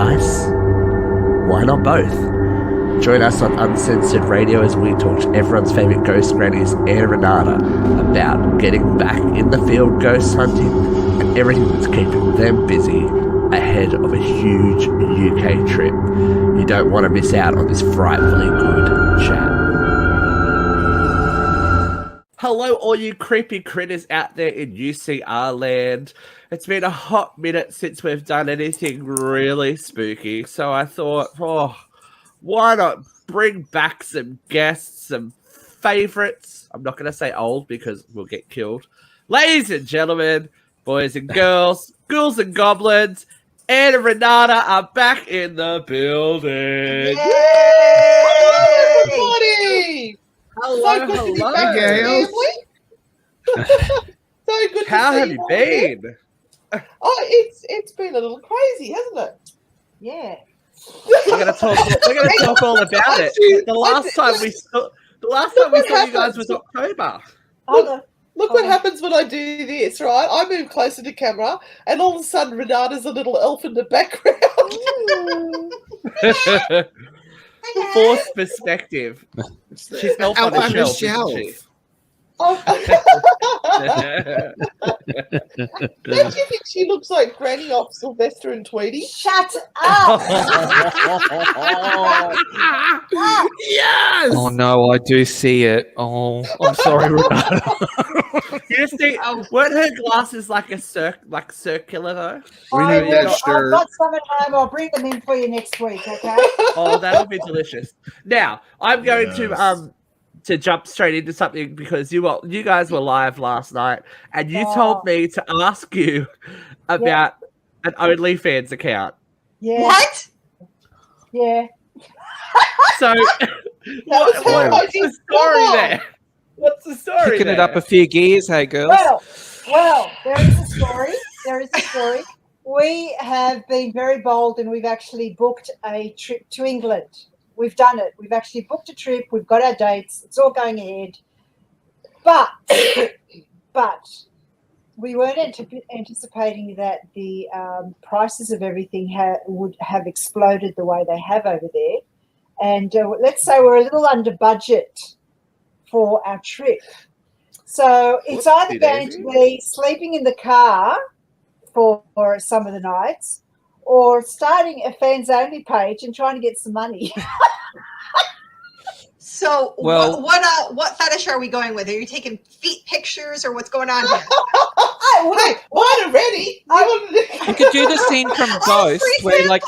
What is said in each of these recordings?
nice? Why not both? Join us on Uncensored Radio as we talk to everyone's favourite ghost grannies and Renata about getting back in the field ghost hunting and everything that's keeping them busy ahead of a huge UK trip. You don't want to miss out on this frightfully good chat. Hello, all you creepy critters out there in UCR land. It's been a hot minute since we've done anything really spooky, so I thought, why not bring back some guests, some favourites? I'm not going to say old because we'll get killed. Ladies and gentlemen, boys and girls, ghouls and goblins, Anne and Renata are back in the building. Yay! Everybody! Hello, So good to be hello. back, Hey, family. So good to How see have you you all been? again. Oh, it's been a little crazy, hasn't it? Yeah. We're gonna talk all about it. The last time we saw you guys was October. Look what happens when I do this, right? I move closer to camera, and all of a sudden Renata's a little elf in the background. Forced perspective. She's elf on a shelf, isn't she? Oh. Don't you think she looks like Granny off Sylvester and Tweety? Shut up! Yes! Oh no, I do see it. Oh, I'm sorry, Renata. You see, weren't her glasses like circular though? I've got some at home. I'll bring them in for you next week, okay? Oh, that'll be delicious. Now, I'm going to jump straight into something because you guys were live last night and you told me to ask you about an OnlyFans account. Yeah. What? Yeah. So, what's the story there? What's the story Picking there? it up a few gears, hey girls. Well, there is a story. We have been very bold and we've actually booked a trip to England. We've done it. We've actually booked a trip. We've got our dates. It's all going ahead. But we weren't anticipating that the prices of everything would have exploded the way they have over there. And let's say we're a little under budget for our trip. So it's either going to be sleeping in the car for some of the nights or starting a fans only page and trying to get some money. So what fetish are we going with? Are you taking feet pictures or what's going on here? Hey, mine are ready. You could do the scene from Ghost where like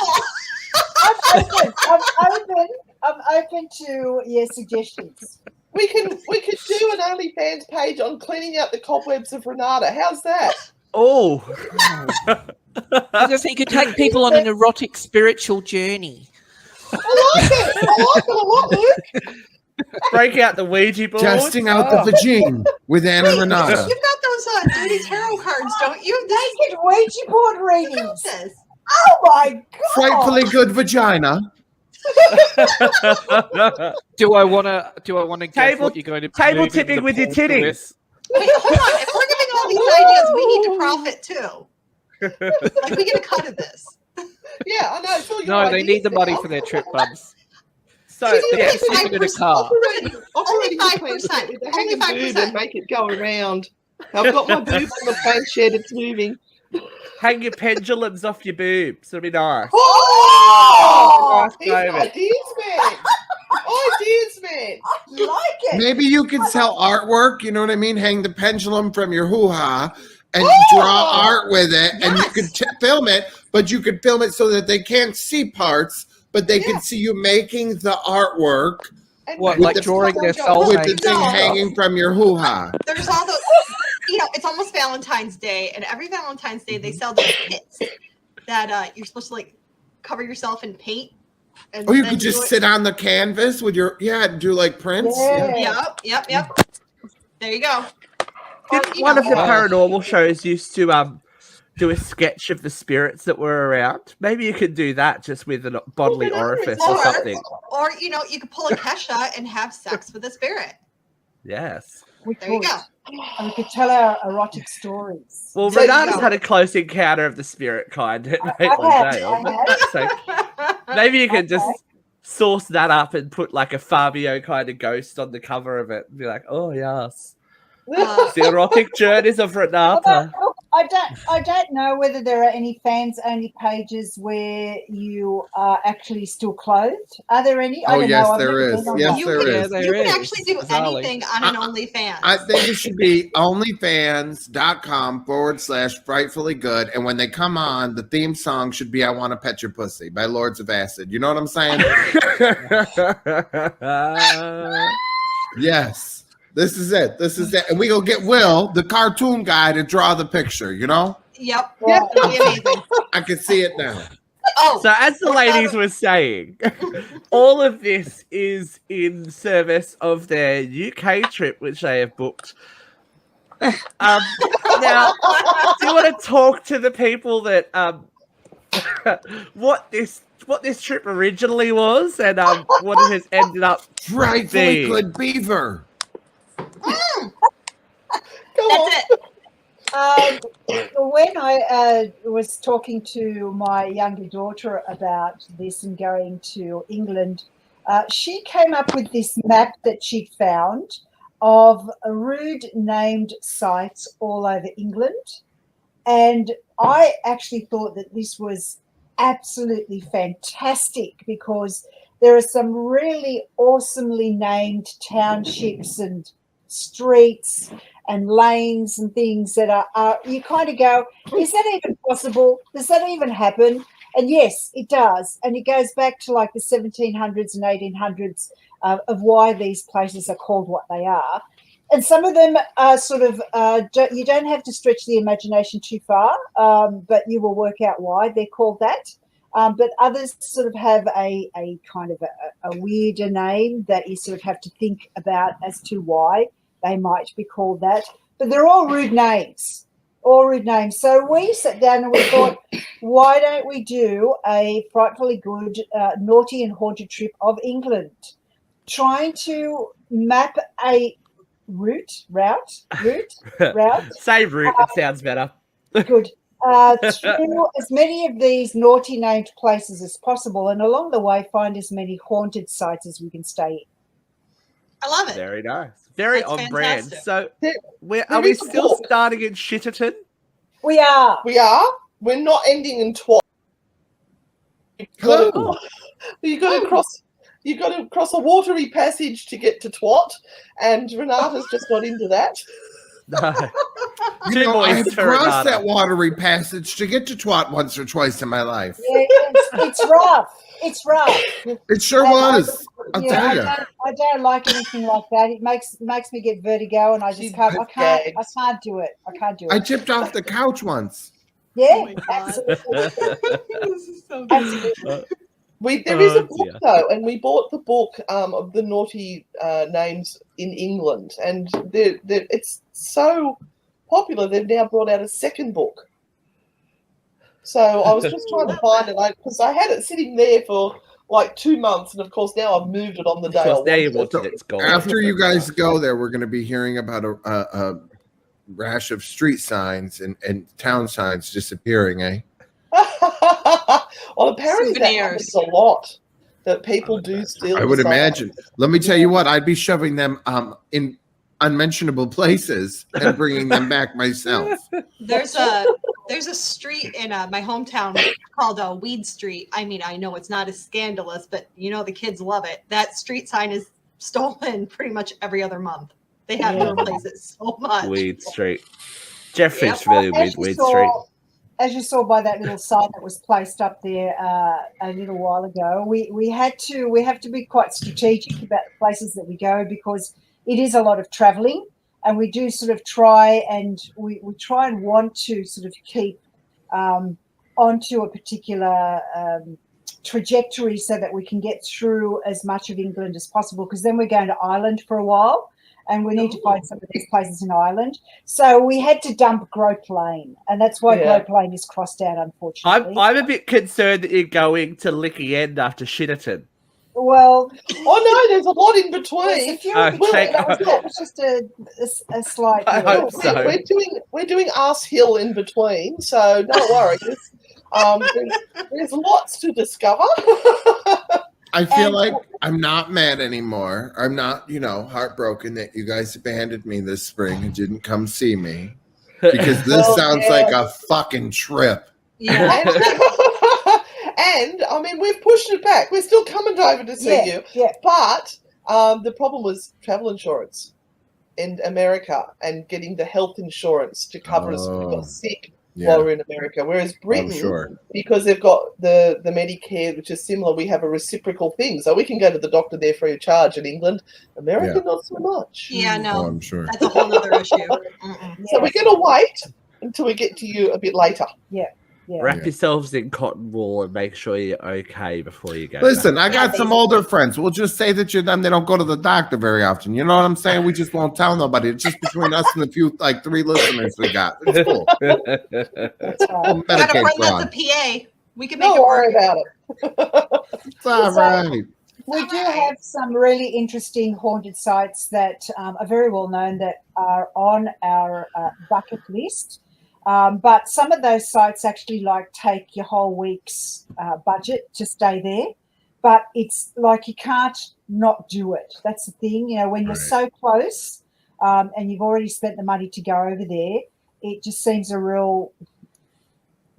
I'm open to suggestions. We could do an OnlyFans page on cleaning out the cobwebs of Renata. How's that? Oh. you could take people on an erotic spiritual journey. I like it a lot, Luke. Break out the Ouija board. Testing out the vagine with Anne and Renata. You've got those dirty tarot cards, don't you? Naked Ouija board readings. Oh my god! Frightfully good vagina. Do I want to guess what you're going to table tipping with your titties? Wait, hold on. If we're giving all these ideas, we need to profit too. Like we get a cut of this. Yeah, I know. It's all your No, they ideas need the money now. for their trip funds. So yeah, sleeping in a car. Only 5%. Only 5%. And make it go around. I've got my boob on the planchette. It's moving. Hang your pendulums off your boobs. It'll be nice. Oh! Nice moment. Ideas, man. Like it. Maybe you could sell artwork, you know what I mean? Hang the pendulum from your hoo-ha and draw art with it, and you could film it, but you could film it so that they can't see parts, but they can see you making the artwork. What, like drawing their soul with the thing hanging from your hoo-ha. There's all those, it's almost Valentine's Day, and every Valentine's Day they sell those kits that you're supposed to like cover yourself in paint. And you could just sit on the canvas with your do like prints. Yep. There you go. One of the paranormal shows used to do a sketch of the spirits that were around. Maybe you could do that just with a bodily orifice or something. Or you could pull a Kesha and have sex with a spirit. Yes. There you go. and we could tell our erotic stories. Well, So you Renata's know- had a close encounter of the spirit kind at have, Maitland I Dale. have. So maybe you could Okay. just source that up and put like a Fabio kind of ghost on the cover of it and be like, oh, yes. Uh, The erotic journeys of Renata. Look, I don't know whether there are any fans only pages where you are actually still clothed. Are there any? I Oh, don't yes, know. I've there never is. been on Yes, one. you there can, is. Yeah, you there can is. actually do Bizarrely. anything on an OnlyFans. I think it should be onlyfans.com/frightfully good. And when they come on, the theme song should be I Want to Pet Your Pussy by Lords of Acid. You know what I'm saying? Yes. This is it. This is it. And we gonna get Will, the cartoon guy, to draw the picture, you know? Yep. Right. It'll be amazing. I can see it now. Oh, So, as the what about- ladies were saying, all of this is in service of their UK trip, which they have booked. Now, do you want to talk to the people that what this trip originally was and what it has ended up? Frightfully Being. good beaver. Go on. That's it. When I was talking to my younger daughter about this and going to England, she came up with this map that she'd found of rude named sites all over England. And I actually thought that this was absolutely fantastic because there are some really awesomely named townships and streets and lanes and things that are you kind of go, is that even possible? Does that even happen? And yes, it does. And it goes back to like the 1700s and 1800s of why these places are called what they are. And some of them are sort of, you don't have to stretch the imagination too far, but you will work out why they're called that. But others sort of have a kind of a weirder name that you sort of have to think about as to why they might be called that. But they're all rude names, So we sat down and we thought, why don't we do a frightfully good naughty and haunted trip of England? Trying to map a route. Say route, it sounds better. Good. Through as many of these naughty named places as possible, and along the way find as many haunted sites as we can stay in. I love it. Very nice. Very That's on brand. fantastic. So, There are we is a still book. starting in Shitterton? We are. We are. We're not ending in twat. Hello. You got to cross. You got to cross a watery passage to get to twat, and Renata's just not into that. No. You Two know, boys I have to crossed Renata. that watery passage to get to twat once or twice in my life. Yeah, it's rough. It's rough. It sure And was. I'll yeah, tell you. I don't like anything like that. It makes me get vertigo, and I She's just can't. I can't do it. I can't do I it. tipped off the couch once. Yeah, Oh my God. absolutely. This is so good. Absolutely. There is a Oh, book dear. though, and we bought the book of the naughty names in England, and it's so popular. They've now brought out a second book. So I was just trying to find it because I had it sitting there for like 2 months, and of course now I've moved it on the Of day. course, I now you wanted wanted it's gone. After you guys go there, we're going to be hearing about a rash of street signs and town signs disappearing, eh? Well, apparently that Souvenirs. happens a lot. That people do steal. I would the signs. imagine. Let me tell you what, I'd be shoving them in unmentionable places and bringing them back myself. There's a street in my hometown called Weed Street. I mean, I know it's not as scandalous, but you know the kids love it. That street sign is stolen pretty much every other month. They have to replace it so much. Weed Street. Jeffrey's Yep. familiar with Weed Street. As you saw by that little sign that was placed up there a little while ago, we have to be quite strategic about the places that we go because it is a lot of travelling, and we do sort of try and want to sort of keep onto a particular trajectory so that we can get through as much of England as possible, because then we're going to Ireland for a while. And we need to find some of these places in Ireland. So we had to dump Grope Lane, and that's why Grope Lane is crossed out, unfortunately. I'm a bit concerned that you're going to Licky End after Shitterton. Well, Oh no, there's a lot in between. if you Okay. that was just a slight. I little- hope so. We're doing ass hill in between, so don't worry. There's lots to discover. I feel And- like I'm not mad anymore. I'm not, heartbroken that you guys abandoned me this spring and didn't come see me. Because this Well, sounds yeah. like a fucking trip. Yeah. And I mean, we've pushed it back. We're still coming over to see you. Yeah. But the problem was travel insurance in America and getting the health insurance to cover us if we got sick while we're in America. Whereas Britain, sure. because they've got the Medicare, which is similar, we have a reciprocal thing. So we can go to the doctor there free of charge in England. America, not so much. Yeah, no. Oh, I'm sure. That's a whole other issue. Mm-mm. So we're going to wait until we get to you a bit later. Yeah. Wrap yourselves in cotton wool and make sure you're okay before you go. Listen, back. I got some older friends. We'll just say that they don't go to the doctor very often. You know what I'm saying? We just won't tell nobody. It's just between us and the few, 3 listeners we got. It's cool. That's right. We'll We got a medicate friend Ron. that's a PA. We can make Don't it worry work. about it. It's all right. We do have some really interesting haunted sites that are very well known that are on our bucket list. But some of those sites actually take your whole week's budget to stay there. But it's like you can't not do it. That's the thing. When you're so close and you've already spent the money to go over there, it just seems a real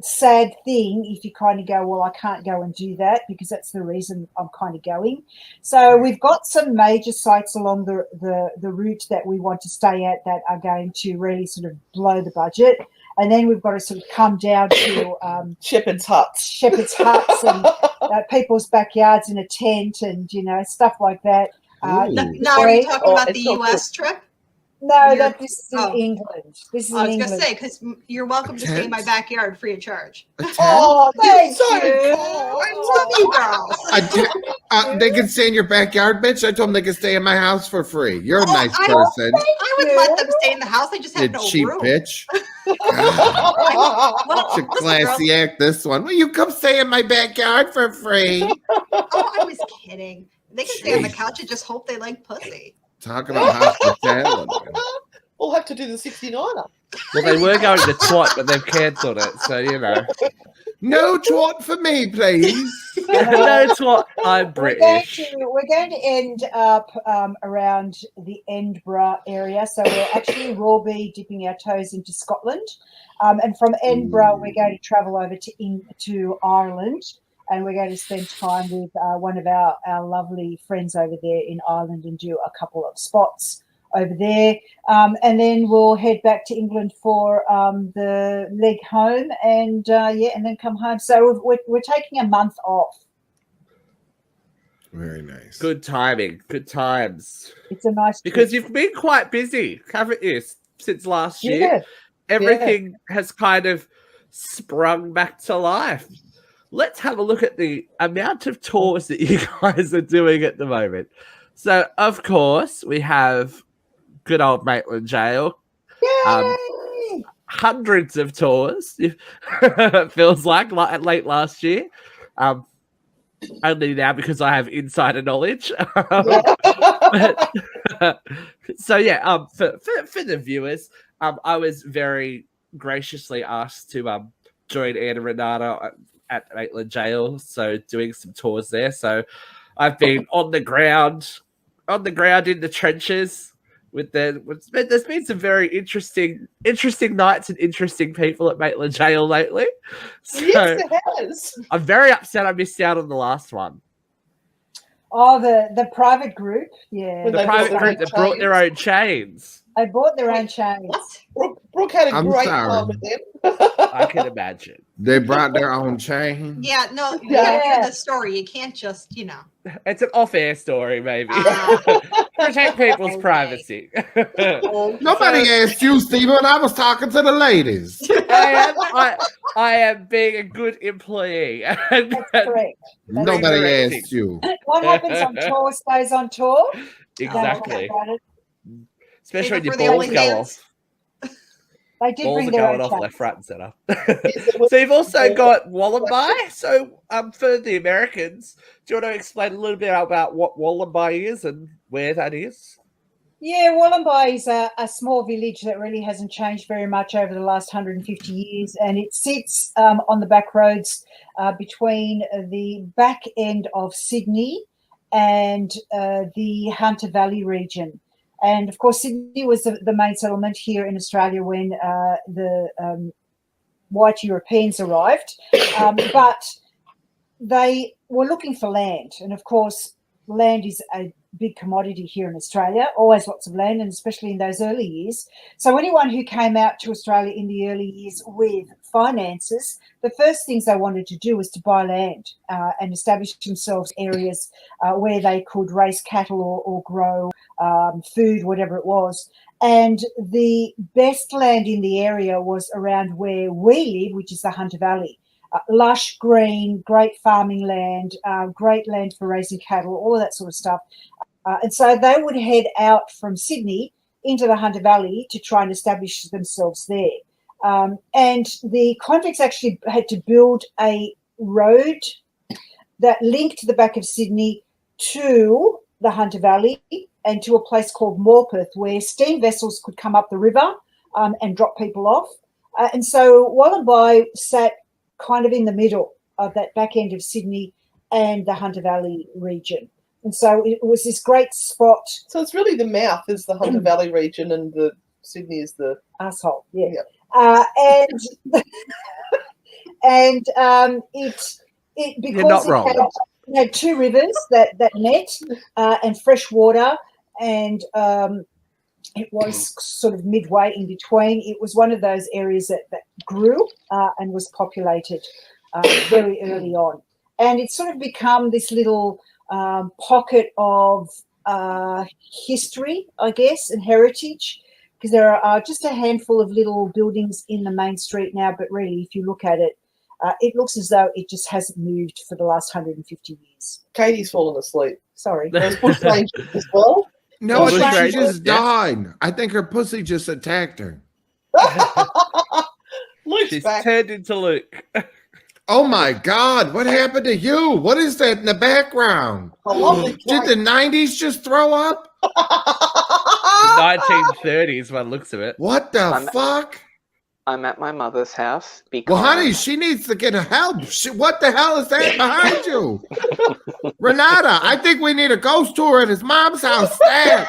sad thing if you kind of go, well, I can't go and do that because that's the reason I'm kind of going. So we've got some major sites along the route that we want to stay at that are going to really sort of blow the budget. And then we've got to sort of come down to Shepherd's huts and people's backyards in a tent and, stuff like that. Now, are you talking about the U.S. trip? No, this is in England. This is I in was going England. to say, because you're welcome to stay in my backyard free of charge. Oh, Thank so you. kind. Love you, girls. They can stay in your backyard, bitch. I told them they can stay in my house for free. You're a nice I person. I would let them stay in the house. I just You have no cheap room. bitch. Well, It's a classy act, this one. Will you come stay in my backyard for free? I was kidding. They can stay on the couch and just hope they like pussy. Talk about hospitality. We'll have to do the 69er. Well, they were going to twat, but they've cancelled it. So, No twat for me, please. no twat. I'm British. We're going to end up around the Edinburgh area. So we actually will be dipping our toes into Scotland. And from Edinburgh, we're going to travel over to Ireland. And we're going to spend time with one of our lovely friends over there in Ireland and do a couple of spots over there. And then we'll head back to England for the leg home and then come home. So we're taking a month off. Very nice. Good timing. Good times. It's a nice Because trip. you've been quite busy, haven't you, since last year? Yeah. Everything has kind of sprung back to life. Let's have a look at the amount of tours that you guys are doing at the moment. So, of course, we have good old Maitland Jail. Yay! Hundreds of tours, it feels like late last year. Only now because I have insider knowledge. So, yeah, for the viewers, I was very graciously asked to join Anne and Renata at Maitland Jail, so doing some tours there. So I've been on the ground in the trenches there's been some very interesting nights and interesting people at Maitland Jail lately. So Yes, it has. I'm very upset I missed out on the last one. Oh, the private group. Yeah. When The they private brought group their that brought their own chains. They bought their own chains. What? Brooke had a I'm great sorry. time with them. I can imagine. They brought their own chain. Yeah, no, you Yeah. gotta hear the story. You can't just, It's an off-air story, maybe. Ah. Protect people's Okay. privacy. Nobody asked you, Stephen. I was talking to the ladies. I am being a good employee. That's correct. Nobody correcting. asked you. What happens on tour stays on tour. Exactly. Don't worry about it. Especially when Even your for the balls only go dance. off. They did Balls bring are their going own off chains. left, right, and center. So you've also got WOLumbai. So for the Americans, do you want to explain a little bit about what WOLumbai is and where that is? Yeah, Wollumbai is a small village that really hasn't changed very much over the last 150 years, and it sits on the back roads between the back end of Sydney and the Hunter Valley region. And of course, Sydney was the main settlement here in Australia when the white Europeans arrived, but they were looking for land, and of course, land is a big commodity here in Australia, always lots of land, and especially in those early years. So anyone who came out to Australia in the early years with finances, the first things they wanted to do was to buy land and establish themselves areas where they could raise cattle or grow food, whatever it was. And the best land in the area was around where we live, which is the Hunter Valley. Lush, green, great farming land, great land for raising cattle, all of that sort of stuff. And so they would head out from Sydney into the Hunter Valley to try and establish themselves there. And the convicts actually had to build a road that linked the back of Sydney to the Hunter Valley and to a place called Morpeth, where steam vessels could come up the river and drop people off. And so Wollumbai sat kind of in the middle of that back end of Sydney and the Hunter Valley region. And so it was this great spot. So it's really the mouth is the Hunter Valley region and the Sydney is the asshole. Yeah. Yeah. And it because You're not wrong. It had two rivers that met and fresh water, and it was sort of midway in between. It was one of those areas that grew and was populated very early on. And it's sort of become this little pocket of history, I guess, and heritage, because there are just a handful of little buildings in the main street now, but really, if you look at it, it looks as though it just hasn't moved for the last 150 years. Katie's fallen asleep. Sorry. There's bushrangers as well. No, Bush I think she rangers, just yes. died. I think her pussy just attacked her. Luke's She's back. turned into Luke. Oh my God, what happened to you? What is that in the background? A lovely Did the 90s just throw up? 1930s by the looks of it. What the fuck? I'm at my mother's house because Well, honey, she needs to get help. What the hell is that behind you? Renata, I think we need a ghost tour at his mom's house. Stat.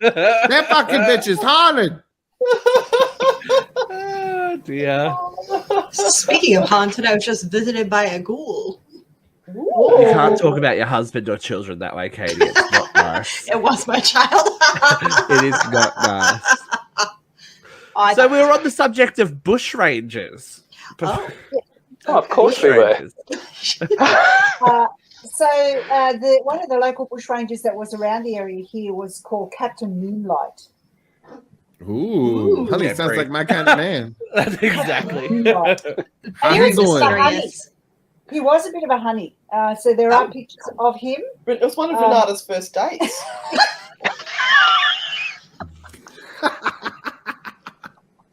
That fucking bitch is haunted. Oh, dear. Speaking of haunted, I was just visited by a ghoul. You can't talk about your husband or children that way, Katie. It's not nice. It was my child. It is not nice. So we were on the subject of bushrangers. Oh. Oh, of course we were. One of the local bushrangers that was around the area here was called Captain Moonlight. Ooh, honey, yeah, sounds great. like my kind of man. Exactly. Moonlight. How he you was just doing? a There he honey. is. He was a bit of a honey. So there are pictures of him. It was one of Renata's first dates.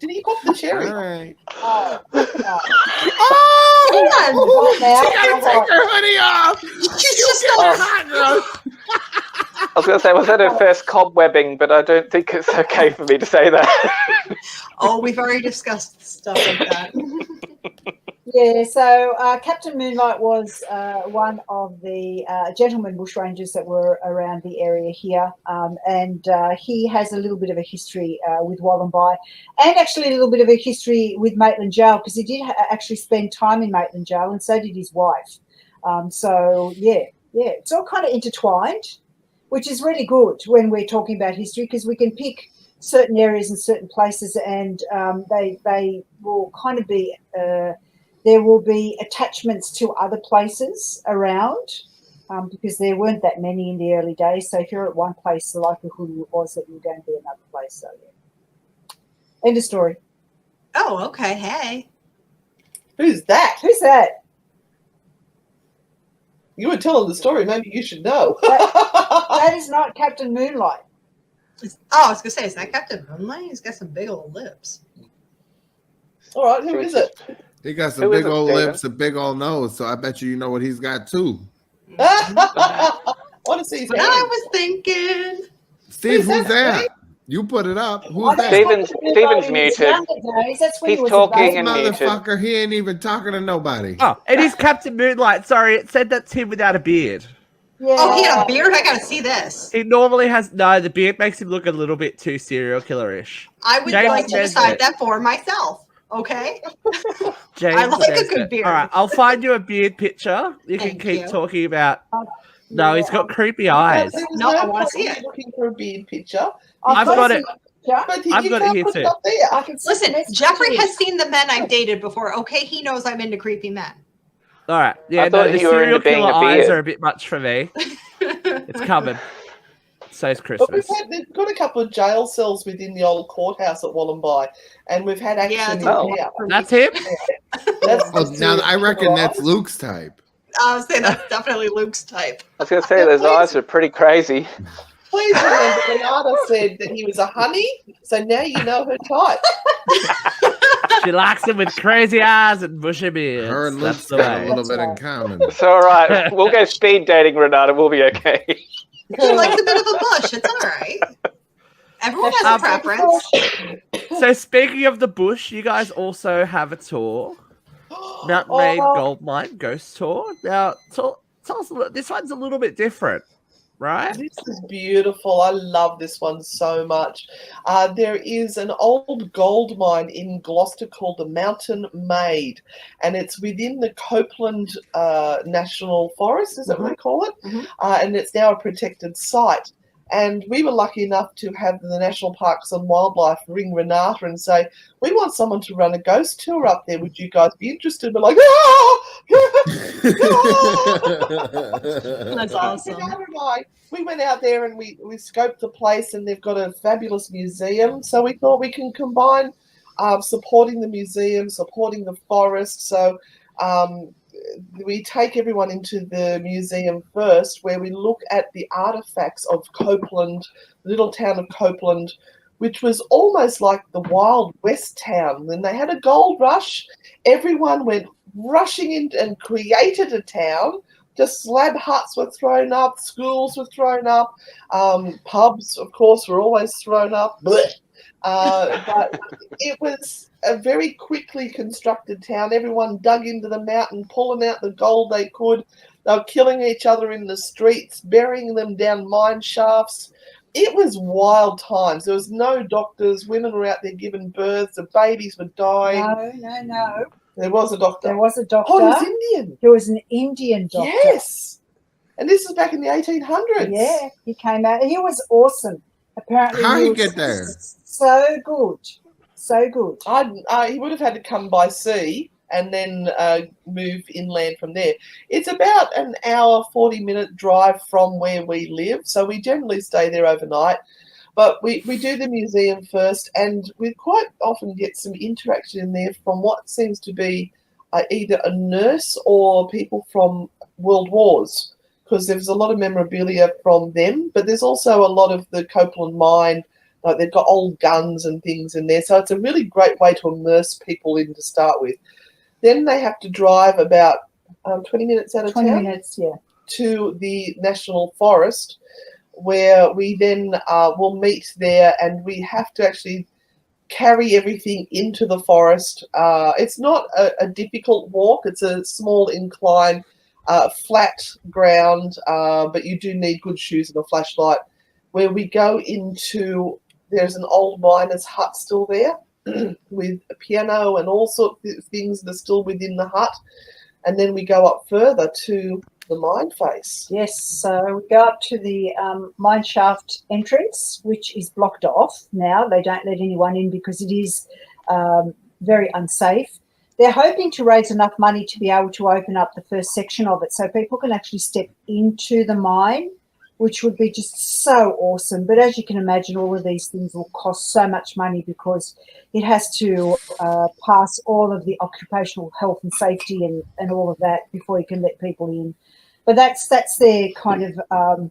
Did he pop the cherry? All right. Oh, Oh! Now, She gotta take her hoodie off. She's You just get got her hot, girl. I was going to say, was that her first cobwebbing? But I don't think it's okay for me to say that. Oh, we've already discussed stuff like that. yeah, so Captain Moonlight was one of the gentlemen bushrangers that were around the area here, and he has a little bit of a history with Wollumbai, and actually a little bit of a history with Maitland Jail, because he did actually spend time in Maitland Jail, and so did his wife. So it's all kind of intertwined, which is really good when we're talking about history, because we can pick certain areas and certain places, and they will kind of be there will be attachments to other places around, because there weren't that many in the early days. So if you're at one place, the likelihood was that you're going to be another place. So yeah. End of story. Oh, okay. Hey. Who's that? Who's that? You were telling the story. Maybe you should know. That is not Captain Moonlight. I was going to say, is that Captain Moonlight? He's got some big old lips. All right, who is it? He got some Who is big it, old Stephen? lips, a big old nose. So I bet you know what he's got too. I want to see his But hand. I was thinking. Steve, Who's who's that, that? You put it up. Oh, Who's that's that? Stephen's- what he did Stephen's in his muted. younger days. That's when He's he was talking a This and baby. muted. motherfucker, he ain't even talking to nobody. Oh, it is Captain Moonlight. Sorry, it said that's him without a beard. Yeah. Oh, he had a beard. I gotta see this. He normally has no. The beard makes him look a little bit too serial killer-ish. I would James like to Nesbitt. decide that for myself. Okay. James I like a Nesbitt. good beard. All right, I'll find you a beard picture. You can Thank keep you. talking about. No, he's got creepy eyes. There was No, I no wanna point see in it. looking for a beard picture. I've got it. But I've you got it can't here put it too. up there. I can see Listen, the message Jeffrey too. has seen the men I've dated before. Okay, he knows I'm into creepy men. All right, yeah, I thought the you were serial into being killer a eyes beard. are a bit much for me. It's coming. So's But Christmas. they've got a couple of jail cells within the old courthouse at Wollumbai, and we've had action Yeah, in Oh. there. That's him. That's Oh, the now serial I reckon killer that's eyes. Luke's type. I was saying that's definitely Luke's type. I was going to say, those eyes are pretty crazy. Please remember, Renata said that he was a honey, so now you know her type. She likes him with crazy eyes and bushy beards. Her and That's Luke's the got a way. little bit in common. So, all right, we'll go speed dating, Renata. We'll be okay. He likes a bit of a bush. It's all right. Everyone has a preference. So speaking of the bush, you guys also have a tour. Mountain Rain Gold Mine Ghost Tour. Now, tell us a little, this one's a little bit different, right? This is beautiful. I love this one so much. There is an old gold mine in Gloucester called the Mountain Maid, and it's within the Copeland National Forest, is that what they call it? Mhm. And it's now a protected site. And we were lucky enough to have the National Parks and Wildlife ring Renata and say, we want someone to run a ghost tour up there. Would you guys be interested? We're like, That's awesome. Renata and I, we went out there and we scoped the place, and they've got a fabulous museum. So we thought we can combine supporting the museum, supporting the forest. So we take everyone into the museum first, where we look at the artifacts of Copeland, the little town of Copeland, which was almost like the Wild West town. When they had a gold rush, everyone went rushing in and created a town. Just slab huts were thrown up, schools were thrown up, pubs, of course, were always thrown up. But it was a very quickly constructed town. Everyone dug into the mountain, pulling out the gold they could. They were killing each other in the streets, burying them down mine shafts. It was wild times. There was no doctors. Women were out there giving births. The babies were dying. No. There was a doctor. There was a doctor. Oh, he was Indian. There was an Indian doctor. Yes. And this is back in the 1800s. Yeah, he came out. He was awesome. Apparently, How he was get there? So good. So good. He would have had to come by sea and then move inland from there. It's about an hour, 40-minute drive from where we live. So we generally stay there overnight. But we do the museum first, and we quite often get some interaction in there from what seems to be either a nurse or people from World Wars, because there's a lot of memorabilia from them. But there's also a lot of the Copeland mine. Like they've got old guns and things in there. So it's a really great way to immerse people in to start with. Then they have to drive about 20 minutes out of 20 town minutes, yeah. to the National Forest, where we then will meet there, and we have to actually carry everything into the forest. It's not a difficult walk. It's a small incline, flat ground, but you do need good shoes and a flashlight. Where we go into, there's an old miner's hut still there with a piano and all sorts of things that are still within the hut. And then we go up further to the mine face. Yes, so we go up to the mine shaft entrance, which is blocked off now. They don't let anyone in because it is very unsafe. They're hoping to raise enough money to be able to open up the first section of it so people can actually step into the mine, which would be just so awesome. But as you can imagine, all of these things will cost so much money because it has to pass all of the occupational health and safety and all of that before you can let people in. But that's their kind of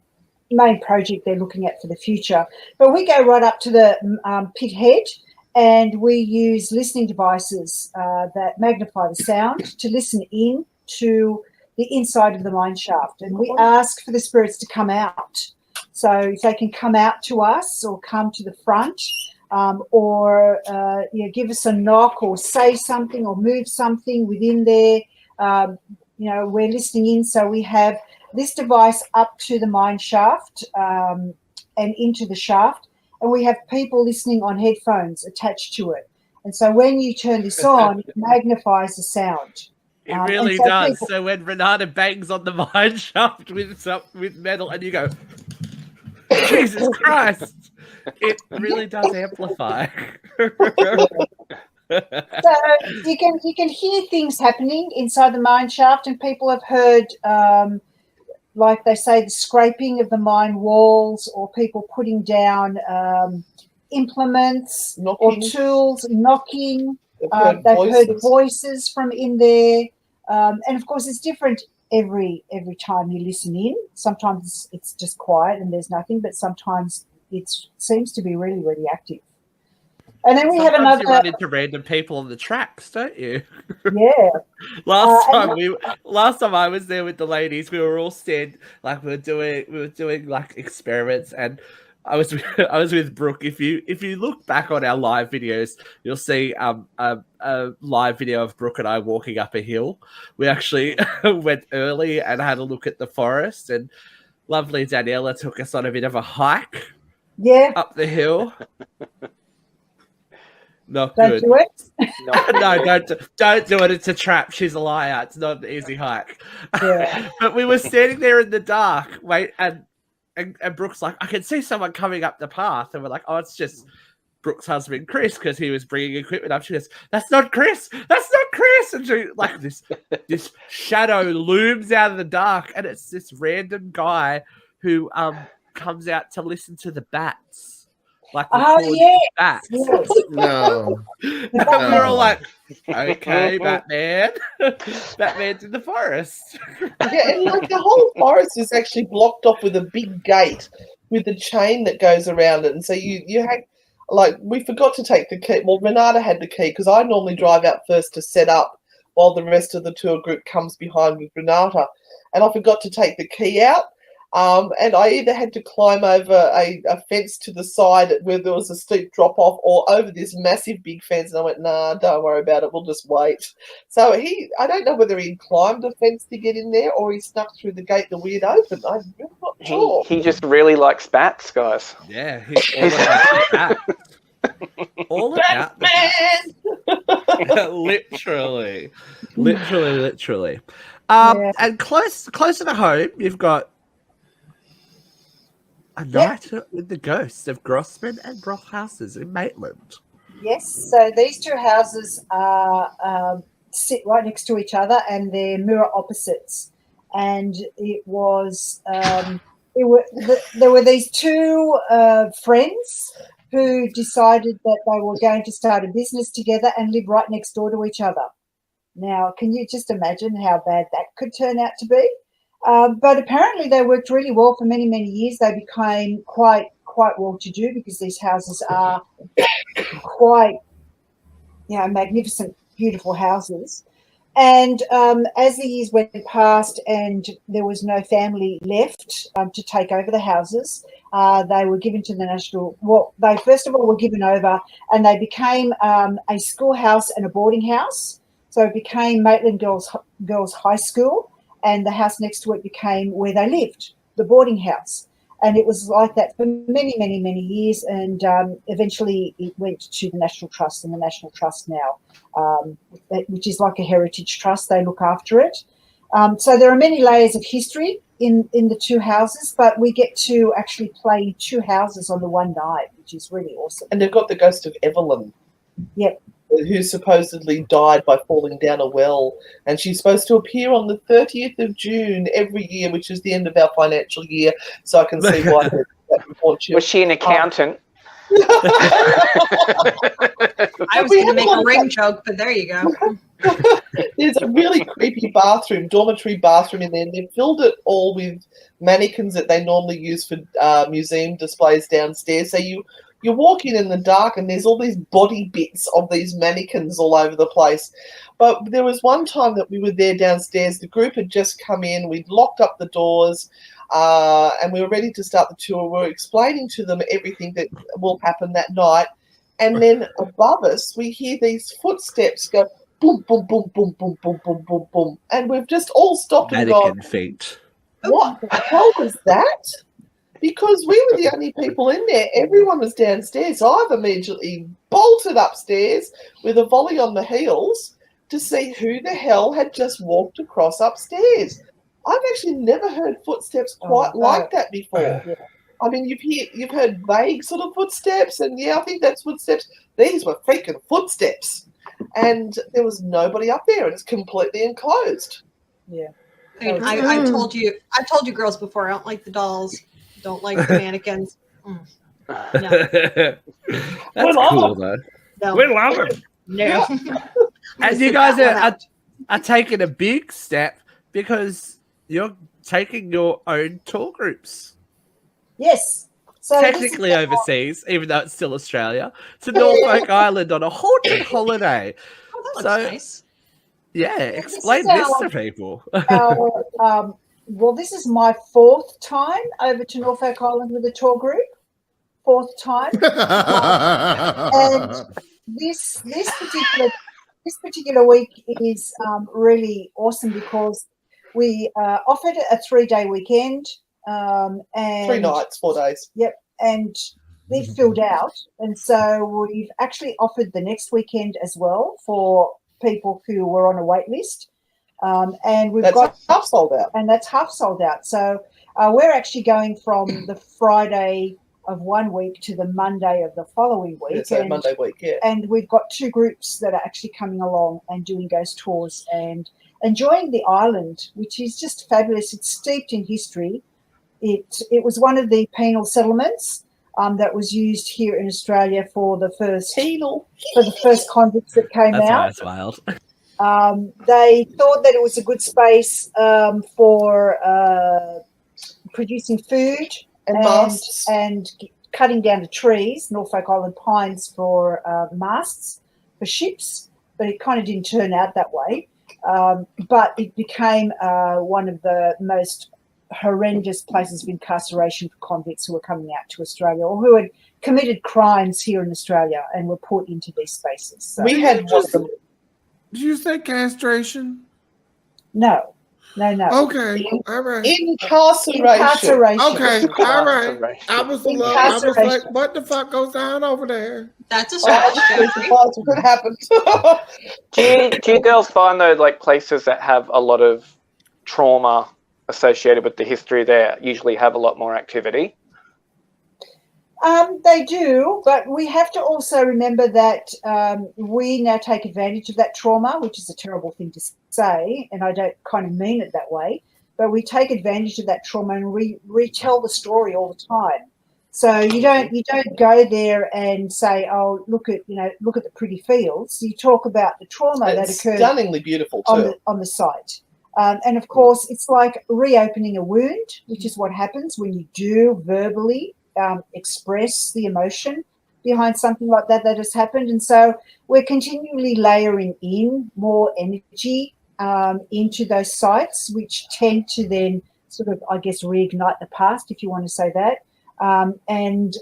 main project they're looking at for the future. But we go right up to the pit head, and we use listening devices that magnify the sound to listen in to the inside of the mine shaft. And we ask for the spirits to come out. So if they can come out to us or come to the front, or give us a knock or say something or move something within there, we're listening in. So we have this device up to the mine shaft and into the shaft, and we have people listening on headphones attached to it. And so when you turn this on, it magnifies the sound. It really so does. people- So when Renata bangs on the mine shaft with metal, and you go, Jesus Christ, it really does amplify. So you can hear things happening inside the mine shaft, and people have heard, like they say, the scraping of the mine walls, or people putting down implements or tools, knocking. They've heard voices from in there, and of course it's different every time you listen in. Sometimes it's just quiet and there's nothing, but sometimes it seems to be really, really active. And then we have another. You run into random people on the tracks, don't you? Yeah. Last time I was there with the ladies, we were all standing, like we were doing like experiments, and I was with Brooke. If you look back on our live videos, you'll see a live video of Brooke and I walking up a hill. We actually went early and had a look at the forest, and lovely Daniela took us on a bit of a hike. Yeah. Up the hill. Not don't good. Do it. No, don't do it. It's a trap. She's a liar. It's not an easy hike. Yeah. But we were standing there in the dark, and Brooke's like, I can see someone coming up the path, and we're like, oh, it's just Brooke's husband Chris, because he was bringing equipment up. She goes, that's not Chris. That's not Chris. And she, like, this shadow looms out of the dark, and it's this random guy who comes out to listen to the bats. Like, bats. Yes. No. And we're all like, okay, Batman. Batman's in the forest. Yeah, and like the whole forest is actually blocked off with a big gate with a chain that goes around it. And so you had, like, we forgot to take the key. Well, Renata had the key because I normally drive out first to set up while the rest of the tour group comes behind with Renata. And I forgot to take the key out. And I either had to climb over a fence to the side where there was a steep drop off, or over this massive big fence. And I went, nah, don't worry about it. We'll just wait. So I don't know whether he climbed a fence to get in there or he snuck through the gate that we had opened. I'm not sure. He just really likes bats, guys. Yeah, he's all about that. All about that. Literally. And closer to home, you've got a night with the ghosts of Grossman and Brock houses in Maitland. Yes, so these two houses sit right next to each other, and they're mirror opposites. And it was there were these two friends who decided that they were going to start a business together and live right next door to each other. Now, can you just imagine how bad that could turn out to be? But apparently they worked really well for many, many years. They became quite well-to-do because these houses are quite, magnificent, beautiful houses. And as the years went past and there was no family left to take over the houses, they were given to the national. Well, they first of all were given over, and they became a schoolhouse and a boarding house. So it became Maitland Girls High School, and the house next to it became where they lived, the boarding house. And it was like that for many, many, many years. And eventually it went to the National Trust, and the National Trust now, which is like a heritage trust, they look after it. So there are many layers of history in the two houses, but we get to actually play two houses on the one night, which is really awesome. And they've got the ghost of Evelyn. Yep. Who supposedly died by falling down a well, and she's supposed to appear on the 30th of June every year, which is the end of our financial year. So I can see why that report. Was she an accountant? I was going to make a ring joke, but there you go. There's a really creepy dormitory bathroom in there, and they've filled it all with mannequins that they normally use for museum displays downstairs. So you you walk in the dark and there's all these body bits of these mannequins all over the place. But there was one time that we were there downstairs. The group had just come in. We'd locked up the doors and we were ready to start the tour. We were explaining to them everything that will happen that night. And then above us, we hear these footsteps go boom, boom, boom, boom, boom, boom, boom, boom, boom. And we've just all stopped and Mannequin gone, feet. what the hell was that? Because we were the only people in there. Everyone was downstairs. So I've immediately bolted upstairs with a volley on the heels to see who the hell had just walked across upstairs. I've actually never heard footsteps quite like that before. Yeah. I mean, you've heard vague sort of footsteps, and yeah, I think that's footsteps. These were freaking footsteps, and there was nobody up there, and it's completely enclosed. Yeah. I mean, I've told you girls before, I don't like the dolls, don't like the mannequins. No. That's Well, cool, though. No. We love it. No. And you guys are taking a big step because you're taking your own tour groups. Yes. So Technically overseas, even though it's still Australia, to Norfolk Island on a haunted holiday. Oh, that So- looks nice. Yeah, explain this is this to people. Well, this is my 4th time over to Norfolk Island with a tour group. 4th time. And this particular week is really awesome because we offered a 3-day weekend. And 3 nights, 4 days. Yep, and they filled out, and so we've actually offered the next weekend as well for people who were on a wait list, and we've got half sold out. and that's half sold out. So we're actually going from the Friday of one week to the Monday of the following week. Yeah, so Monday week, yeah. And we've got 2 groups that are actually coming along and doing ghost tours and enjoying the island, which is just fabulous. It's steeped in history. It was one of the penal settlements that was used here in Australia for the first convicts that came That's out. That's wild. They thought that it was a good space for producing food and cutting down the trees, Norfolk Island pines for masts for ships, but it kind of didn't turn out that way. But it became one of the most horrendous places of incarceration for convicts who were coming out to Australia or who had committed crimes here in Australia and were put into these spaces. So, We had one of them. Did you say castration? no. Okay, all right. Incarceration. Okay, all right. I was like, what the fuck goes on over there? That's a stretch. What happened? Do you girls find though, like places that have a lot of trauma associated with the history there usually have a lot more activity? They do, but we have to also remember that we now take advantage of that trauma, which is a terrible thing to say, and I don't kind of mean it that way, but we take advantage of that trauma and we retell the story all the time. So you don't go there and say, oh, look at the pretty fields. You talk about the trauma that occurred stunningly beautiful too. on the site. And of course, it's like reopening a wound, which is what happens when you do verbally express the emotion behind something like that has happened. And so we're continually layering in more energy into those sites, which tend to then sort of, I guess, reignite the past, if you want to say that, and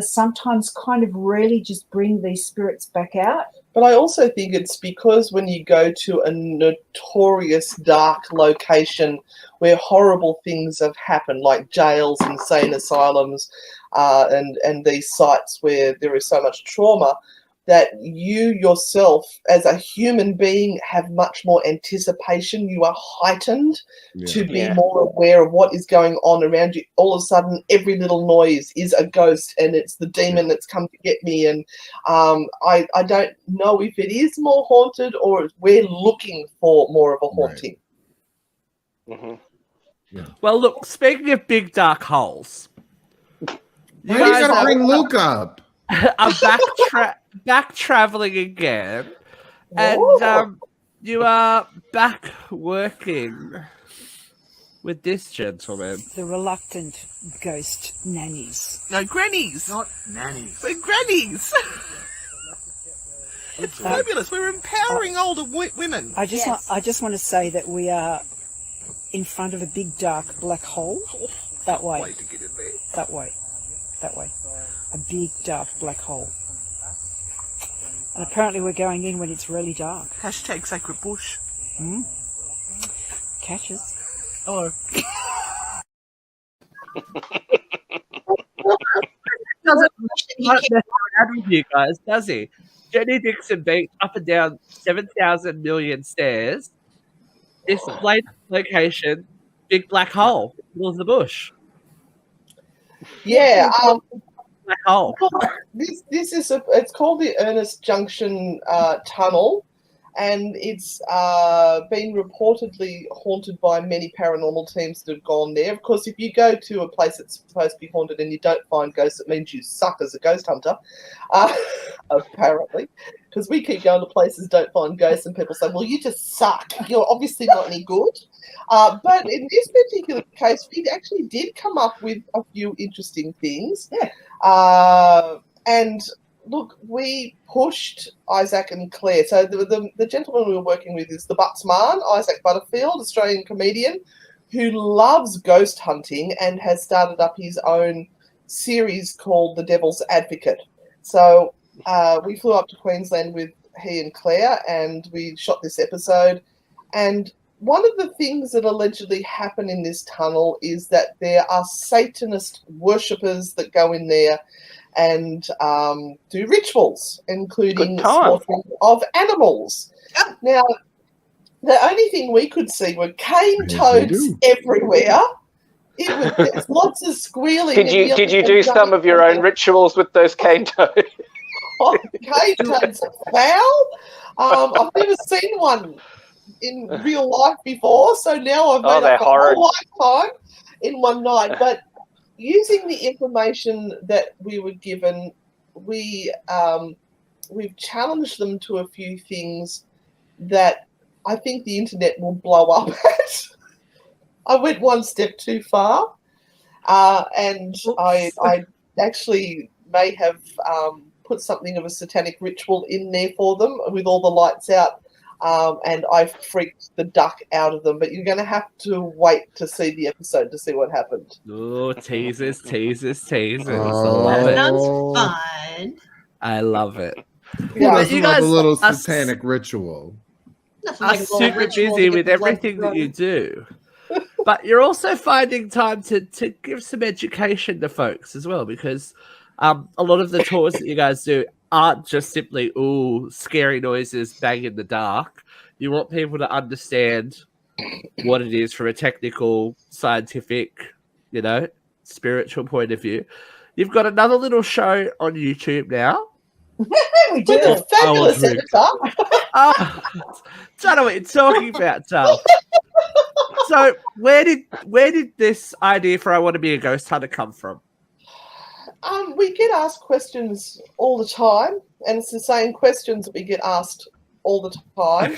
sometimes kind of really just bring these spirits back out. But I also think it's because when you go to a notorious dark location where horrible things have happened, like jails, insane asylums, and these sites where there is so much trauma, that you yourself as a human being have much more anticipation. You are heightened to be more aware of what is going on around you. All of a sudden, every little noise is a ghost and it's the demon that's come to get me. And I don't know if it is more haunted or if we're looking for more of a haunting. Right. Mm-hmm. Yeah. Well, look, speaking of big dark holes, Why you gotta bring Luke up? are back traveling again, and you are back working with this gentleman? The reluctant ghost nannies. No, grannies. Not nannies. We're grannies. It's fabulous. We're empowering older women. I just want to say that we are in front of a big dark black hole. That way. Way to get in there. That way. That way. A big dark black hole. And apparently we're going in when it's really dark. Hashtag sacred bush. Catches. Hello. With you guys, does he? Jenny Dixon beat up and down 7,000 million stairs. This late location, big black hole, middle of the bush. Yeah, Black hole. this is it's called the Ernest Junction Tunnel, and it's been reportedly haunted by many paranormal teams that have gone there. Of course, if you go to a place that's supposed to be haunted and you don't find ghosts, it means you suck as a ghost hunter, apparently. Because we keep going to places, don't find ghosts, and people say, well, you just suck. You're obviously not any good. But in this particular case, we actually did come up with a few interesting things. And look, we pushed Isaac and Claire. So the gentleman we were working with is the Buttsman, Isaac Butterfield, Australian comedian, who loves ghost hunting and has started up his own series called The Devil's Advocate. So we flew up to Queensland with he and Claire, and we shot this episode. And one of the things that allegedly happen in this tunnel is that there are Satanist worshippers that go in there and do rituals, including slaughtering of animals. Now, the only thing we could see were cane toads everywhere. There's lots of squealing. Did you do some of your own rituals with those cane toads? Oh, cane toads are foul. I've never seen one in real life before, so now I've made up a whole lifetime in one night. But using the information that we were given, we've challenged them to a few things that I think the internet will blow up at. I went one step too far, and I actually may have put something of a satanic ritual in there for them with all the lights out, and I freaked the duck out of them. But you're going to have to wait to see the episode to see what happened. Oh, teasers. Oh. I love it. Sounds fun. I love it. Yeah, you guys love a little are satanic ritual. are super busy with everything that you do. But you're also finding time to give some education to folks as well, because a lot of the tours that you guys do aren't just simply, scary noises, bang in the dark. You want people to understand what it is from a technical, scientific, spiritual point of view. You've got another little show on YouTube now. We do. With a fabulous editor. Don't know what you're talking about, Tal. So where did this idea for I want to be a ghost hunter come from? We get asked questions all the time, and it's the same questions that we get asked all the time.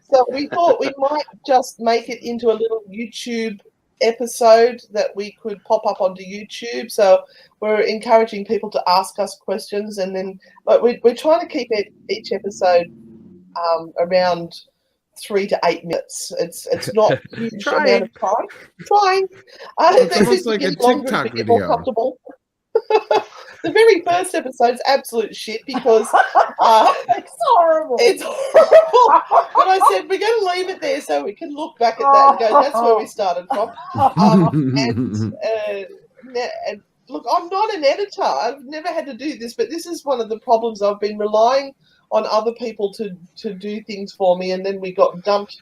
So we thought we might just make it into a little YouTube episode that we could pop up onto YouTube. So we're encouraging people to ask us questions, and then but we're trying to keep each episode around 3 to 8 minutes. It's not a huge amount of time. Trying. It's almost like a TikTok video. More comfortable. The very first episode's absolute shit because It's horrible. It's horrible. But I said we're going to leave it there so we can look back at that and go, that's where we started from. And look, I'm not an editor. I've never had to do this, but this is one of the problems. I've been relying on other people to do things for me, and then we got dumped.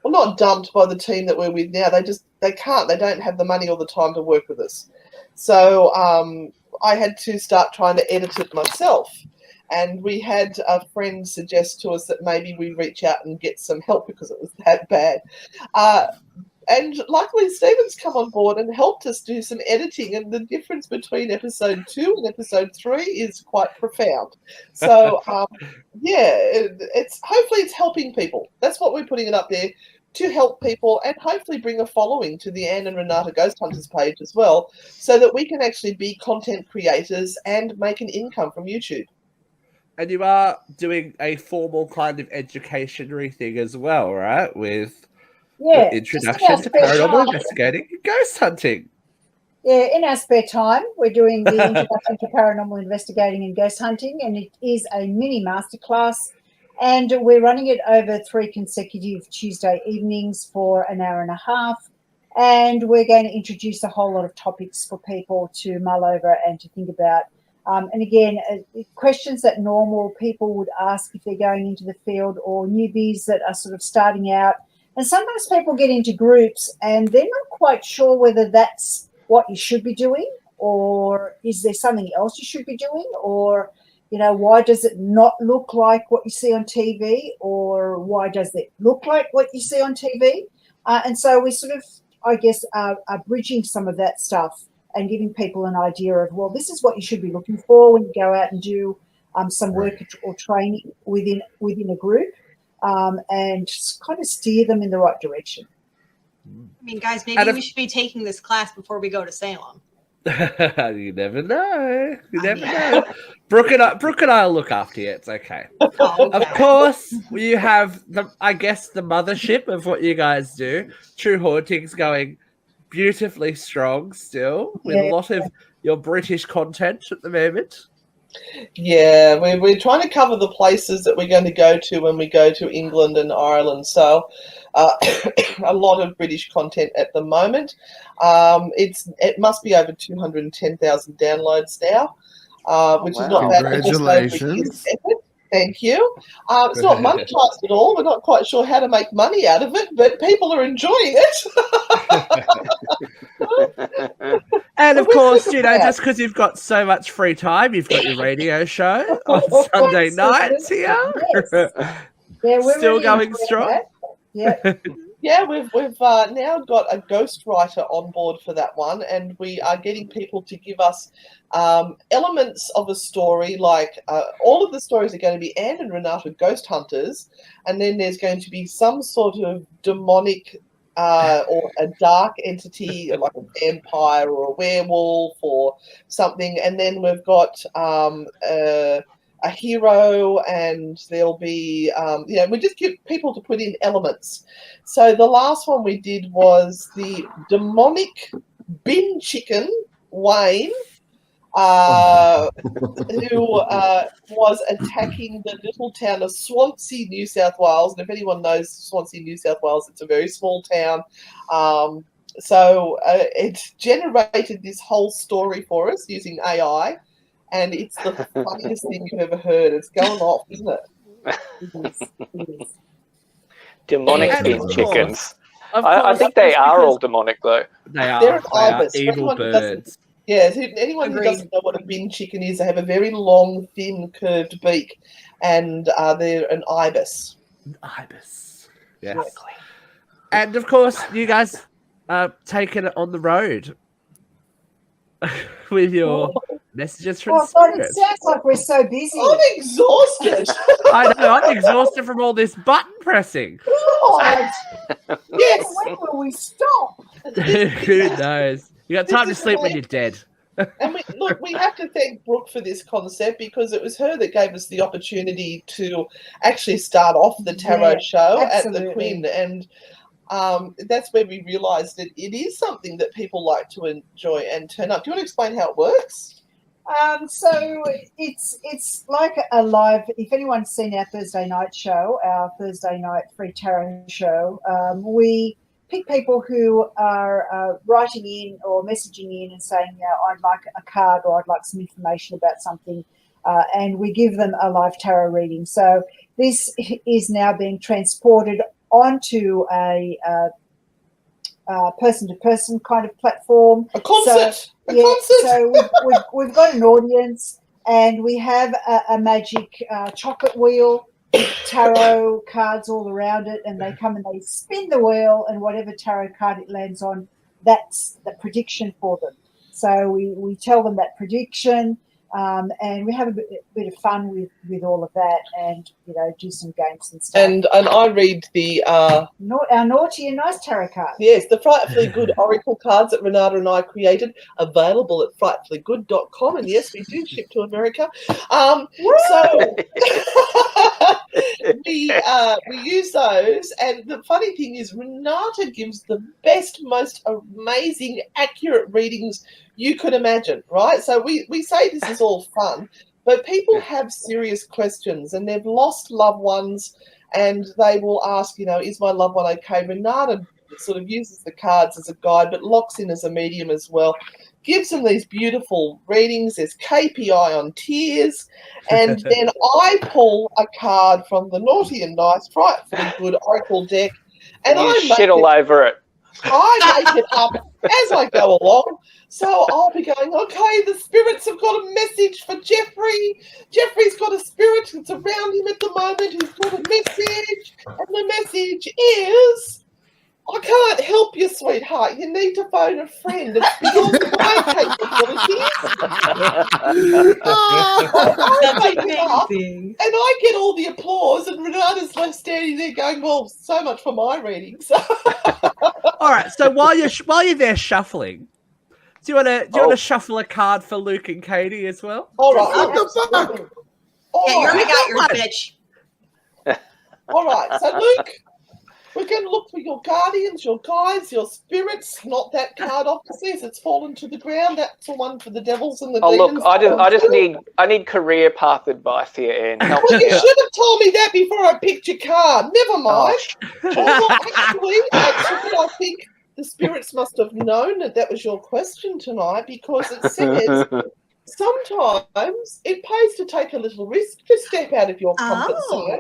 Well, not dumped by the team that we're with now. They can't. They don't have the money or the time to work with us. So I had to start trying to edit it myself. And we had a friend suggest to us that maybe we reach out and get some help because it was that bad. And luckily, Stephen's come on board and helped us do some editing. And the difference between episode 2 and episode 3 is quite profound. So, hopefully it's helping people. That's what we're putting it up there. to help people and hopefully bring a following to the Anne and Renata Ghost Hunters page as well, so that we can actually be content creators and make an income from YouTube. And you are doing a formal kind of educationary thing as well, right? With Yeah, the just in introduction our to spare paranormal time. investigating and ghost hunting. Yeah, in our spare time, we're doing the introduction to paranormal investigating and ghost hunting, and it is a mini masterclass. And we're running it over 3 consecutive Tuesday evenings for an hour and a half. And we're going to introduce a whole lot of topics for people to mull over and to think about. And again, questions that normal people would ask if they're going into the field, or newbies that are sort of starting out. And sometimes people get into groups and they're not quite sure whether that's what you should be doing, or is there something else you should be doing, or, you know, why does it not look like what you see on TV, or why does it look like what you see on TV? And so we sort of, I guess, are bridging some of that stuff and giving people an idea of, well, this is what you should be looking for when you go out and do some work or training within a group, and just kind of steer them in the right direction. I mean, guys, maybe we should be taking this class before we go to Salem. You never know. You never know. Brooke and I will look after you. It's okay. Oh, okay. Of course, you have the mothership of what you guys do. True Hauntings going beautifully strong still, with a lot of your British content at the moment. Yeah, we're trying to cover the places that we're going to go to when we go to England and Ireland. So a lot of British content at the moment. It must be over 210,000 downloads now, which is not bad. Congratulations. Thank you. It's not monetized at all. We're not quite sure how to make money out of it, but people are enjoying it. And of course, you know, just because you've got so much free time, you've got your radio show on Sunday nights here. Yes. Yeah, we're Still really going enjoying strong. that. Yeah. Yeah, we've now got a ghostwriter on board for that one, and we are getting people to give us elements of a story. Like all of the stories are going to be Anne and Renata Ghost Hunters, and then there's going to be some sort of demonic or a dark entity, like a vampire or a werewolf or something, and then we've got a hero, and there'll be, we just give people to put in elements. So the last one we did was the demonic bin chicken, Wayne, who was attacking the little town of Swansea, New South Wales. And if anyone knows Swansea, New South Wales, it's a very small town. So it generated this whole story for us using AI. And it's the funniest thing you've ever heard. It's going off, isn't it? It is. Demonic And bin of chickens. Of I course, think they are because all demonic, though. They are. They're an They are ibis. For evil anyone who doesn't- birds. Yeah, anyone who Agreed. doesn't know what a bin chicken is, they have a very long, thin, curved beak, and they're an ibis. Ibis. Yes. And of course, you guys taking it on the road with your messages from Oh, God, it spirit. sounds like we're so busy. I'm exhausted. I know, I'm exhausted from all this button pressing. God, Yes. when will we stop? Who knows? You got time to This is sleep when like- you're dead. And we have to thank Brooke for this concept, because it was her that gave us the opportunity to actually start off the tarot Yeah, show at the absolutely. Queen, and that's where we realised that it is something that people like to enjoy and turn up. Do you want to explain how it works? So it's like a live. If anyone's seen our Thursday night show, our Thursday night free tarot show, we pick people who are writing in or messaging in and saying, I'd like a card, or I'd like some information about something, and we give them a live tarot reading. So this is now being transported onto a person-to-person kind of platform. A concert. So we've got an audience, and we have a magic chocolate wheel with tarot cards all around it, and they come and they spin the wheel, and whatever tarot card it lands on, that's the prediction for them. So we tell them that prediction. And we have a bit of fun with all of that, and do some games and stuff. And I read the our naughty and nice tarot cards. Yes, the Frightfully Good Oracle cards that Renata and I created, available at frightfullygood.com. And yes, we do ship to America. So we use those. And the funny thing is, Renata gives the best, most amazing, accurate readings you could imagine, right? So we say this is all fun, but people have serious questions and they've lost loved ones, and they will ask, is my loved one okay? Renata sort of uses the cards as a guide, but locks in as a medium as well. Gives them these beautiful readings. There's KPI on tears. And then I pull a card from the Naughty and Nice Frightfully Good Oracle deck. And you shit all over it. I make it up as I go along. So I'll be going, okay, the spirits have got a message for Jeffrey. Jeffrey's got a spirit that's around him at the moment who's got a message. And the message is, I can't help you, sweetheart. You need to phone a friend. It's beyond my capabilities. That's amazing. And I get all the applause, and Renata's left standing there going, well, so much for my readings. All right. So while you're there shuffling, do you want to shuffle a card for Luke and Katie as well? All right. What the fuck? All Yeah, you already got right. your bitch. All right. So Luke, we're going to look for your guardians, your guides, your spirits. Not that card, obviously, as it's fallen to the ground. That's the one for the devils and the demons. Look, I need career path advice here, Anne. Help Well, me you out. should have told me that before I picked your card. Never mind. Actually, I think the spirits must have known that was your question tonight, because it says sometimes it pays to take a little risk to step out of your comfort zone.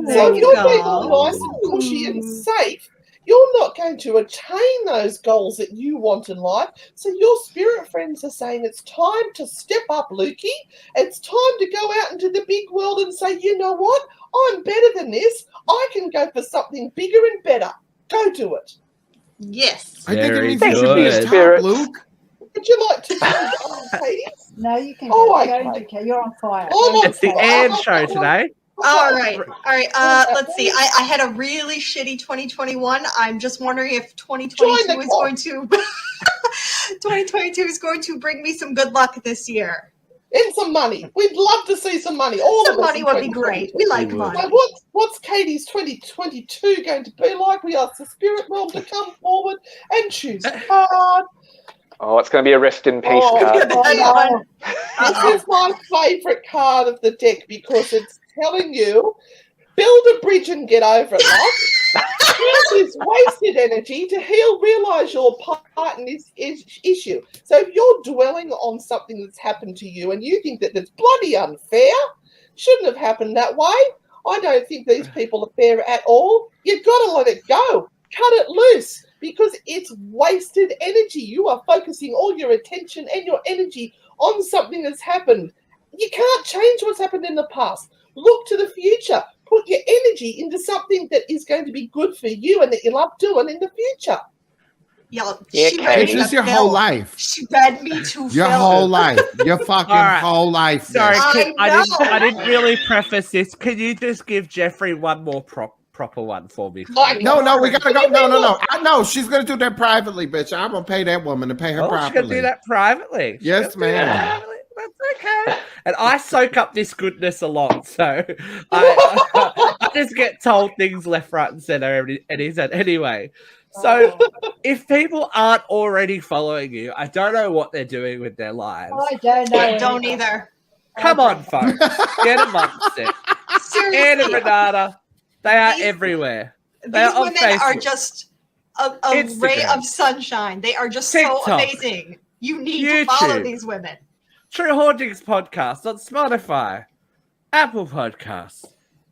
So if you're being all nice and cushy and safe, you're not going to attain those goals that you want in life. So your spirit friends are saying it's time to step up, Lukey. It's time to go out into the big world and say, you know what? I'm better than this. I can go for something bigger and better. Go do it. Yes. I think it Very means you should be a good. top, Spirits. Luke. Would you like to Katie? No, you can Oh, go. okay. Go, okay. You're on fire. Oh, It's the Anne show today. All right. Let's see. I had a really shitty 2021. I'm just wondering if 2022 is going to 2022 is going to bring me some good luck this year. And some money. We'd love to see some money. Some money would be great. We like money. So what's Katie's 2022 going to be like? We ask the spirit realm to come forward and choose a card. Oh, it's going to be a rest in peace card. This is my favourite card of the deck, because it's telling you, build a bridge and get over it, love. Use this wasted energy to realise your part in this issue. So if you're dwelling on something that's happened to you and you think that it's bloody unfair, shouldn't have happened that way, I don't think these people are fair at all. You've got to let it go. Cut it loose, because it's wasted energy. You are focusing all your attention and your energy on something that's happened. You can't change what's happened in the past. Look to the future. Put your energy into something that is going to be good for you and that you love doing in the future. Yeah, It's just your whole life. She read me to Your whole life. Your fucking whole life. Sorry, bitch. I didn't really preface this. Can you just give Jeffrey one more proper one for me? No, we gotta go. No. I know she's gonna do that privately, bitch. I'm gonna pay that woman to pay her Oh, she's properly. gonna do that privately. Yes, ma'am. That's okay. And I soak up this goodness a lot, so I just get told things left, right, and center. And he said, anyway. So if people aren't already following you, I don't know what they're doing with their lives. I don't know. I don't either. Come on, folks. Get amongst it. Seriously. Anne and Renata, they are These- everywhere. These They are on women are Facebook. just a ray Instagram. of sunshine. They are just so TikTok. amazing. You need to follow YouTube. these women. True Hauntings podcast on Spotify, Apple Podcasts,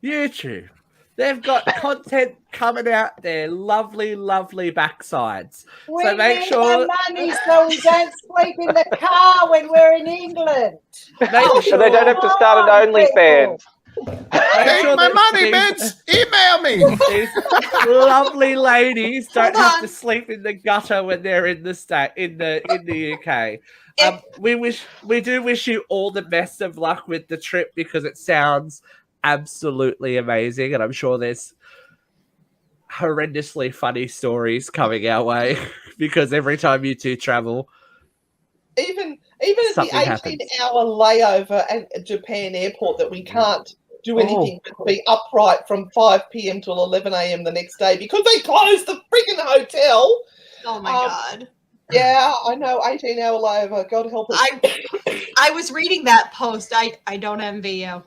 YouTube. They've got content coming out their lovely, lovely backsides. We So make need sure- the money so we don't sleep in the car when we're in England. Make So they don't have to start an Come on, OnlyFans. Take sure my that money, these- bitch! Email me! These lovely ladies don't Hold have on. to sleep in the gutter when they're in the UK. We do wish you all the best of luck with the trip because it sounds absolutely amazing, and I'm sure there's horrendously funny stories coming our way because every time you two travel, Even at the Something happens. 18-hour layover at Japan airport that we can't do anything but be upright from 5 p.m. till 11 a.m. the next day because they closed the freaking hotel. Oh my God. Yeah, I know. 18-hour layover. God help us. I was reading that post. I don't envy you.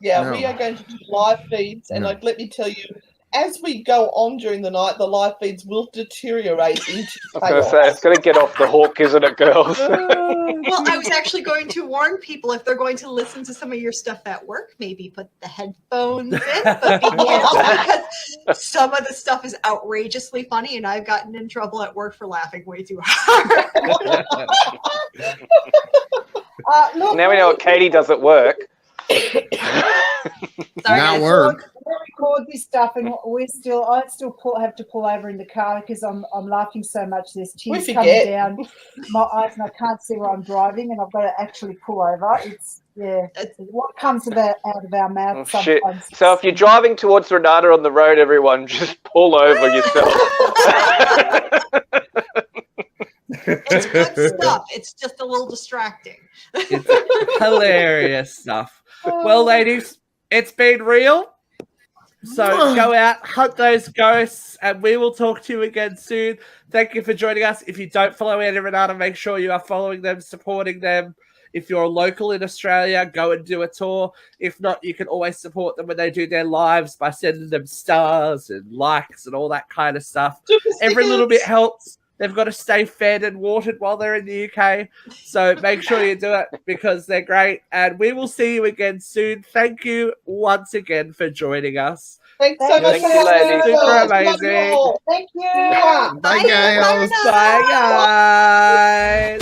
Yeah, No. we are going to do live feeds, and No. let me tell you, as we go on during the night, the live feeds will deteriorate into I was going to chaos. say, it's going to get off the hook, isn't it, girls? Well, I was actually going to warn people if they're going to listen to some of your stuff at work, maybe put the headphones in, but be careful because some of the stuff is outrageously funny, and I've gotten in trouble at work for laughing way too hard. Look, Now we know what Katie does at work. Sorry, Now guys. work. We record this stuff, and I still have to pull over in the car because I'm laughing so much. There's tears coming forget. down my eyes, and I can't see where I'm driving, and I've got to actually pull over. It's what comes out of our mouth Oh, shit. sometimes. So if you're driving towards Renata on the road, everyone, just pull over yourself. It's good stuff. It's just a little distracting. it's hilarious stuff. Well, ladies, it's been real. So go out, hunt those ghosts, and we will talk to you again soon. Thank you for joining us. If you don't follow Andy and Renata, make sure you are following them, supporting them. If you're local in Australia, go and do a tour. If not, you can always support them when they do their lives by sending them stars and likes and all that kind of stuff. Every little bit helps. They've got to stay fed and watered while they're in the UK. So make sure you do it because they're great. And we will see you again soon. Thank you once again for joining us. Thanks so much. Thank you, ladies. Super Love you amazing. all. Thank you. Mwah. Bye, guys. Bye, guys.